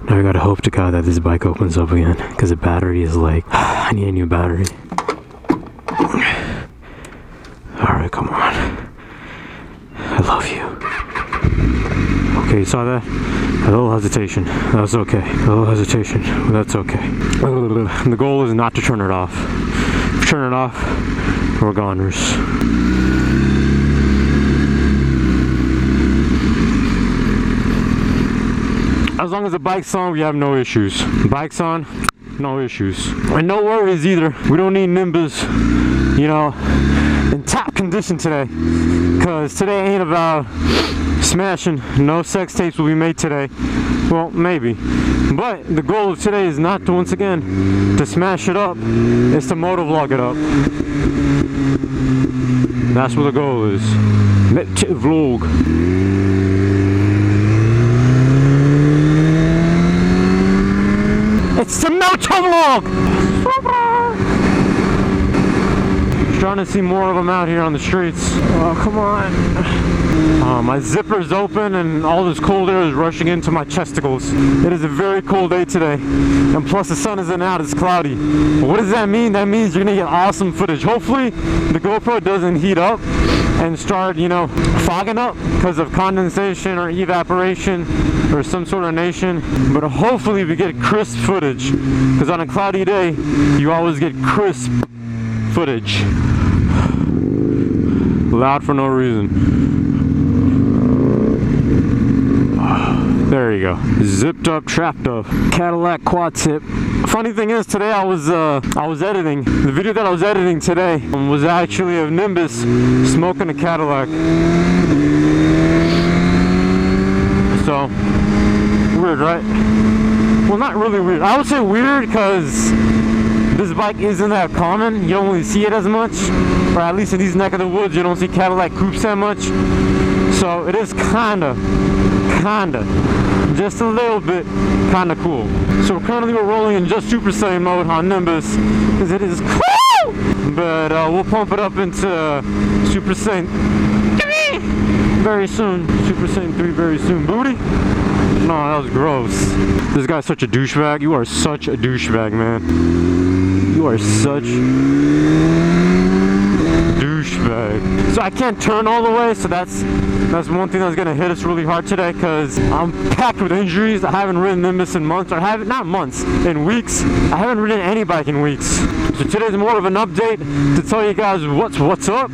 Now I gotta hope to God that this bike opens up again, because the battery is like, I need a new battery. Alright, come on. I love you. Okay, you saw that? A little hesitation. That's okay. A little hesitation. That's okay. The goal is not to turn it off. If we turn it off, we're goners. As long as the bike's on, we have no issues. Bike's on, no issues. And no worries either. We don't need Nimbus, you know, in top condition today. Because today ain't about smashing. No sex tapes will be made today. Well, maybe. But the goal of today is not to, once again, to smash it up. It's to motovlog it up. That's what the goal is. Vlog. It's the motovlog! Trying to see more of them out here on the streets. Oh, come on. My zipper's open and all this cold air is rushing into my chesticles. It is a very cold day today. And plus the sun isn't out, it's cloudy. But what does that mean? That means you're gonna get awesome footage. Hopefully the GoPro doesn't heat up and start, you know, fogging up because of condensation or evaporation or some sort of nation. But hopefully we get crisp footage, because on a cloudy day you always get crisp footage. Loud for no reason. There you go. Zipped up, trapped up. Cadillac quad tip. Funny thing is, today I was editing. The video that I was editing today was actually of Nimbus smoking a Cadillac. So weird, right? Well, not really weird. I would say weird because this bike isn't that common. You don't really see it as much, or at least in these neck of the woods, you don't see Cadillac coupes that much. So it is kinda, just a little bit, kinda cool. So currently we're rolling in just Super Saiyan mode on Nimbus, because it is cool. But we'll pump it up into Super Saiyan 3 very soon. Super Saiyan 3 very soon. Booty? No, that was gross. This guy's such a douchebag. You are such a douchebag, man. You are such douchebag. So I can't turn all the way, so that's one thing that's gonna hit us really hard today, because I'm packed with injuries. I haven't ridden Nimbus in months, or not months, in weeks. I haven't ridden any bike in weeks. So today's more of an update to tell you guys what's up.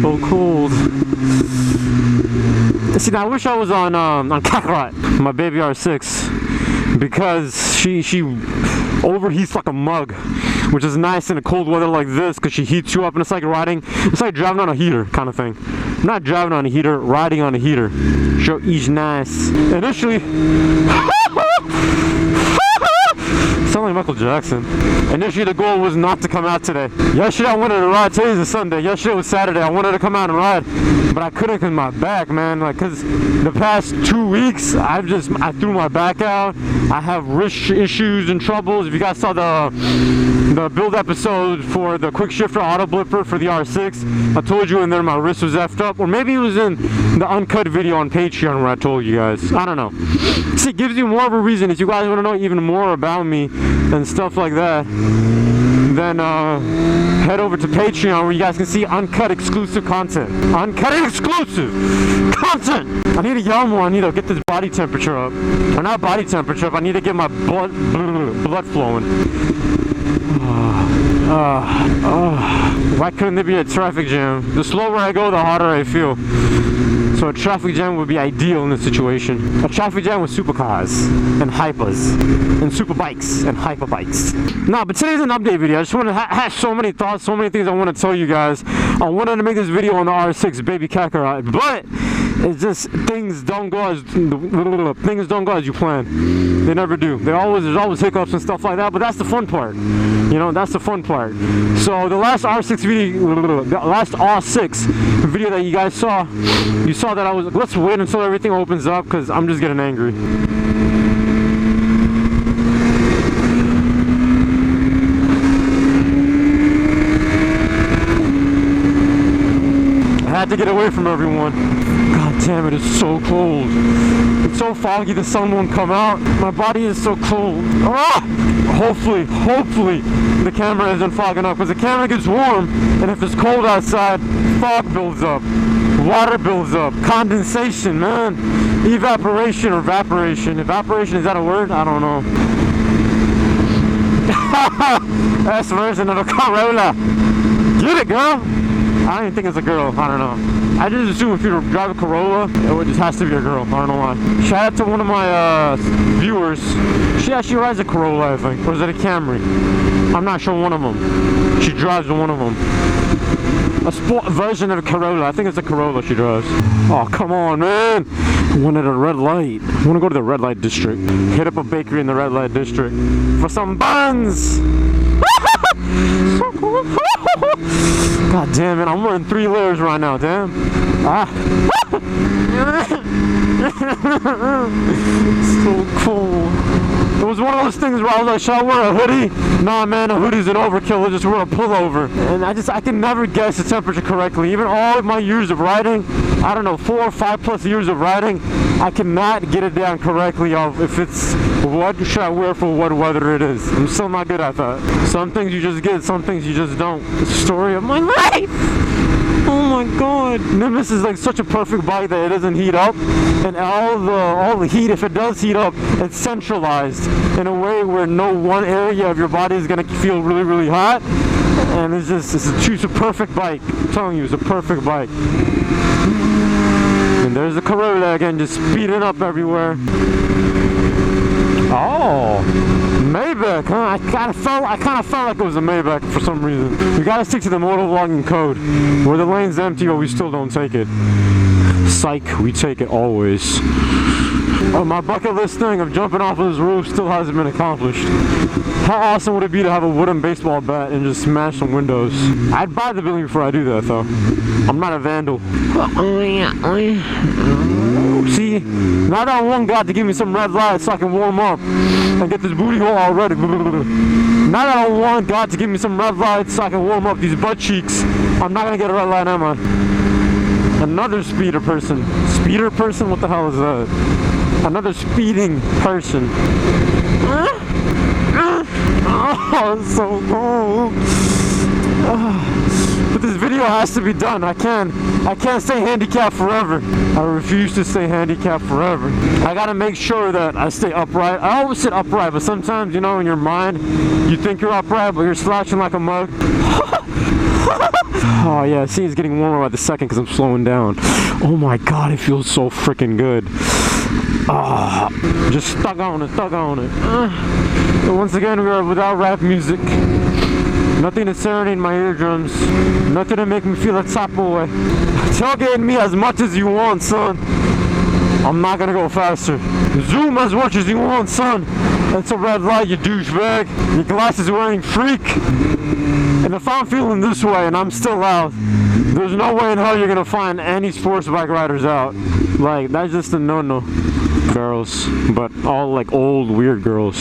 So cold. See, now I wish I was on Kakarot, my baby R6, because she overheats like a mug, which is nice in a cold weather like this, because she heats you up, and it's like driving on a heater kind of thing. Not driving on a heater, riding on a heater. So it's nice. Initially, sound like Michael Jackson. Initially the goal was not to come out today. Yesterday I wanted to ride. Today's a Sunday. Yesterday was Saturday. I wanted to come out and ride, but I couldn't because my back, man. Like, cause the past 2 weeks I threw my back out. I have wrist issues and troubles. If you guys saw the build episode for the quick shifter auto blipper for the R6, I told you in there my wrist was effed up, or maybe it was in the uncut video on Patreon where I told you guys. I don't know. See, it gives you more of a reason. If you guys want to know even more about me and stuff like that, then head over to Patreon where you guys can see uncut exclusive content. Uncut exclusive content! I need to yell more. I need to get this body temperature up. Or not body temperature up, I need to get my blood flowing. Why couldn't there be a traffic jam? The slower I go, the harder I feel. So a traffic jam would be ideal in this situation. A traffic jam with supercars and hypers and super bikes and hyper bikes. No, but today's an update video. I just want to have so many thoughts, so many things I want to tell you guys. I wanted to make this video on the R6 baby Kakarot, but it's just things don't go as you plan. They never do. There's always hiccups and stuff like that, but that's the fun part. You know, that's the fun part. So the last R6 video that you guys saw, you saw that I was, let's wait until everything opens up, because I'm just getting angry. I had to get away from everyone. God damn it, it's so cold. It's so foggy the sun won't come out. My body is so cold. Ah! Hopefully the camera isn't fogging up, because the camera gets warm, and if it's cold outside, fog builds up. Water builds up. Condensation, man. Evaporation or vaporation. Evaporation, is that a word? I don't know. That's version of a Corolla. Get it, girl. I don't even think it's a girl. I don't know. I just assume if you drive a Corolla, it just has to be a girl. I don't know why. Shout out to one of my viewers. She actually rides a Corolla, I think. Or is it a Camry? I'm not sure, one of them. She drives one of them. A sport version of a Corolla. I think it's a Corolla she drives. Oh, come on, man. I wanted a red light. I want to go to the red light district. Hit up a bakery in the red light district for some buns. So cool. God damn it, I'm wearing 3 layers right now, damn. Ah. So cool. It was one of those things where I was like, should I wear a hoodie? Nah, man, a hoodie's an overkill. I just wear a pullover. And I can never guess the temperature correctly. Even all of my years of riding, I don't know, 4 or 5 plus years of riding, I cannot get it down correctly of if it's what should I wear for what weather it is. I'm still not good at that. Some things you just get, some things you just don't. It's the story of my life. Oh my god. Nimbus is like such a perfect bike that it doesn't heat up, and all the heat, if it does heat up, it's centralized in a way where no one area of your body is gonna feel really, really hot. And it's a perfect bike. I'm telling you, it's a perfect bike. And there's the Corolla again, just speeding up everywhere. Oh, Maybach, huh? I kind of felt like it was a Maybach for some reason. We gotta stick to the motovlogging code. Where the lane's empty, but we still don't take it. Psych, we take it always. Oh, my bucket list thing of jumping off of this roof still hasn't been accomplished. How awesome would it be to have a wooden baseball bat and just smash some windows? I'd buy the building before I do that, though. I'm not a vandal. See, now that I want God to give me some red lights so I can warm up and get this booty hole all ready. Now that I want God to give me some red lights so I can warm up these butt cheeks, I'm not gonna get a red light, am I? Another speeder person. Speeder person? What the hell is that? Another speeding person. Oh, it's so cool. But this video has to be done. I can't stay handicapped forever. I refuse to stay handicapped forever. I gotta make sure that I stay upright. I always sit upright, but sometimes, you know, in your mind, you think you're upright, but you're slouching like a mug. Oh yeah, see, it's getting warmer by the second because I'm slowing down. Oh my god, it feels so freaking good. Ah, just stuck on it. But once again, we are without rap music. Nothing to serenade my eardrums. Nothing to make me feel a type of way. Tailgate me as much as you want, son. I'm not gonna go faster. Zoom as much as you want, son. It's a red light, you douchebag. Your glasses wearing freak. And if I'm feeling this way and I'm still out, there's no way in hell you're gonna find any sports bike riders out. Like, that's just a no-no. Girls, but all like old, weird girls.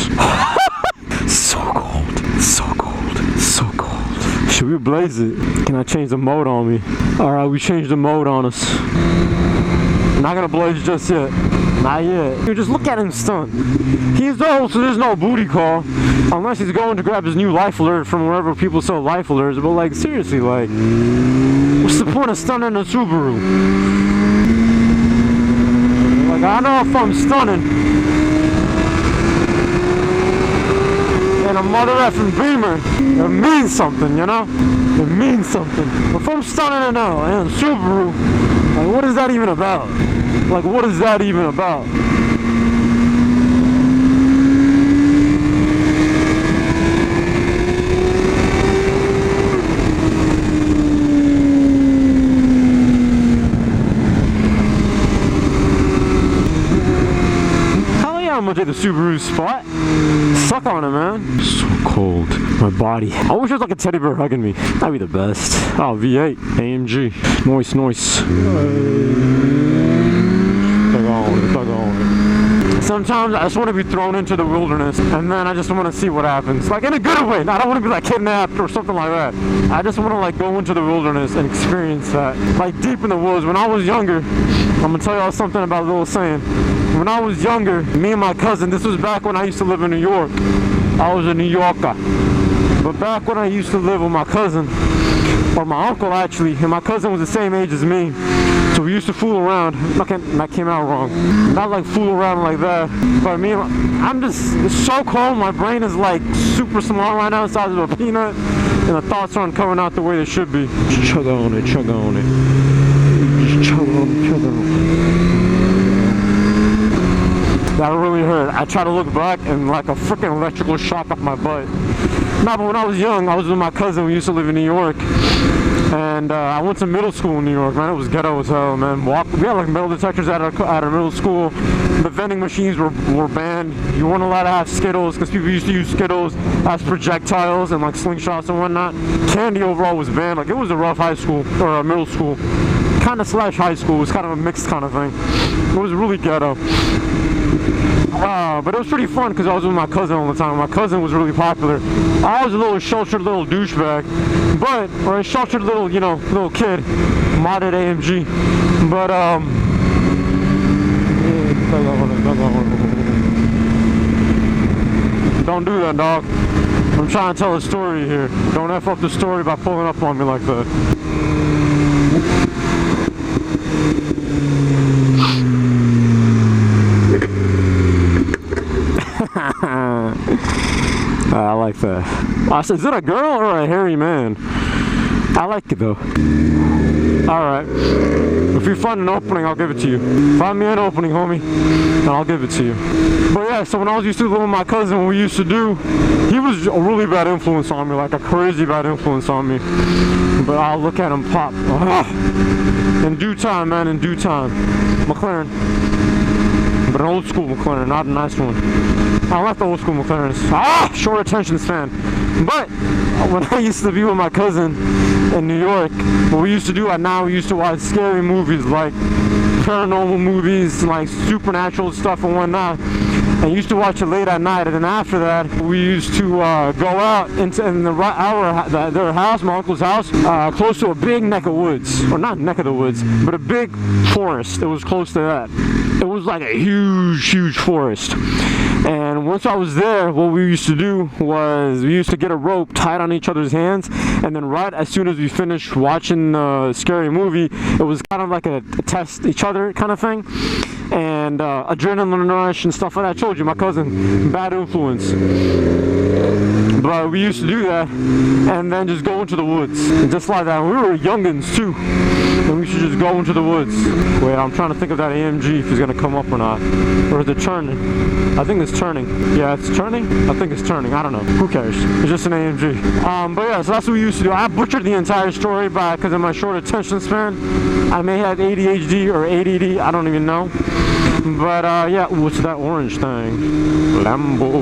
So cold, so cold, so cold. Should we blaze it? Can I change the mode on me? Alright, we changed the mode on us. Not gonna blaze just yet. Not yet. Dude, just look at him stunt. He's old, so there's no booty call. Unless he's going to grab his new life alert from wherever people sell life alerts. But like, seriously, like, what's the point of stunning a Subaru? Like, I know if I'm stunning in a mother effing Beamer, it means something, you know? It means something. But if I'm stunning in a Subaru, like, what is that even about? Like, what is that even about? Hell yeah, I'm gonna take the Subaru spot. Suck on it, man. So cold. My body. I wish there was like a teddy bear hugging me. That'd be the best. Oh, V8. AMG. Noise. Sometimes I just want to be thrown into the wilderness, and then I just want to see what happens. Like, in a good way. I don't want to be like kidnapped or something like that. I just want to like go into the wilderness and experience that. Like deep in the woods. When I was younger, I'm gonna tell y'all something about a little saying. When I was younger, me and my cousin, this was back when I used to live in New York. I was a New Yorker. But back when I used to live with my cousin, or my uncle actually, and my cousin was the same age as me, so we used to fool around. That came out wrong. Not like fool around like that, but I'm just so cold. My brain is like super small right now, the size of a peanut, and the thoughts aren't coming out the way they should be. Just chug on it, chug on it. Just chug on it, chug on it. That really hurt. I tried to look back and like a freaking electrical shock off my butt. Nah, but when I was young, I was with my cousin. We used to live in New York. And I went to middle school in New York, man. It was ghetto as hell, man. We had like metal detectors at our middle school. The vending machines were banned. You weren't allowed to have Skittles because people used to use Skittles as projectiles and like slingshots and whatnot. Candy overall was banned. Like, it was a rough high school or a middle school, kind of slash high school. It was kind of a mixed kind of thing. It was really ghetto. But it was pretty fun because I was with my cousin all the time. My cousin was really popular. I was a little sheltered little douchebag, or a sheltered little, little kid, modded AMG. But don't do that, dog. I'm trying to tell a story here. Don't F up the story by pulling up on me like that. I like that. I said, is it a girl or a hairy man? I like it though. Alright. If you find an opening, I'll give it to you. Find me an opening, homie, and I'll give it to you. But yeah, so when I was used to live with my cousin, what we used to do, he was a really bad influence on me, like a crazy bad influence on me. But I'll look at him pop. In due time, man, in due time. McLaren. But an old school McLaren, not a nice one. I like the old school McLarens. Short attention span. But when I used to be with my cousin in New York, what we used to do at night, we used to watch scary movies, like paranormal movies, like supernatural stuff and whatnot. And used to watch it late at night, and then after that, we used to go out their house, my uncle's house, close to a big neck of woods, or not neck of the woods, but a big forest. It was close to that. It was like a huge forest. And once I was there, what we used to do was we used to get a rope tied on each other's hands, and then right as soon as we finished watching the scary movie, it was kind of like a test each other kind of thing. And adrenaline rush and stuff like that. I told you, my cousin, bad influence. But we used to do that and then just go into the woods. And just like that. We were youngins too. And we should just go into the woods. Wait, I'm trying to think of that AMG if it's gonna come up or not. Or is it turning? I think it's turning. Yeah, it's turning? I think it's turning. I don't know. Who cares? It's just an AMG. But yeah, so that's what we used to do. I butchered the entire story because of my short attention span. I may have ADHD or ADD. I don't even know. But yeah, what's that orange thing? Lambo.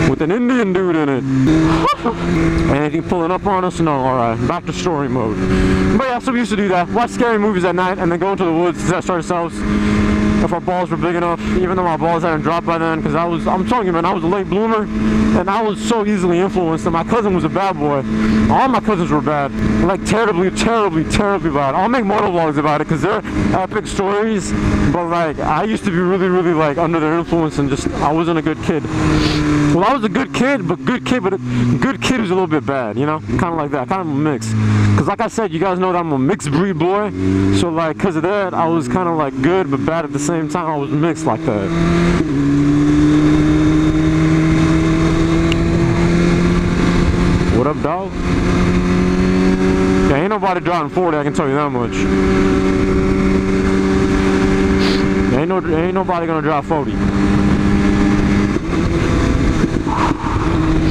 With an Indian dude in it. Anything pulling up on us? No, alright. Back to story mode. But yeah, so we used to do that. Watch scary movies at night and then go into the woods to test ourselves. If our balls were big enough, even though my balls hadn't dropped by then, because I'm telling you, man, I was a late bloomer, and I was so easily influenced, and my cousin was a bad boy. All my cousins were bad, like terribly bad. I'll make motovlogs about it, because they're epic stories, but like, I used to be really like under their influence, and just, I wasn't a good kid. Well, I was a good kid, but a good kid who's a little bit bad, you know? Kind of like that, kind of a mix. Because like I said, you guys know that I'm a mixed breed boy, so like, because of that, I was kind of like good, but bad at the same time. I was mixed like that. What up, dog? Yeah, ain't nobody driving 40, I can tell you that much. Ain't nobody gonna drive 40.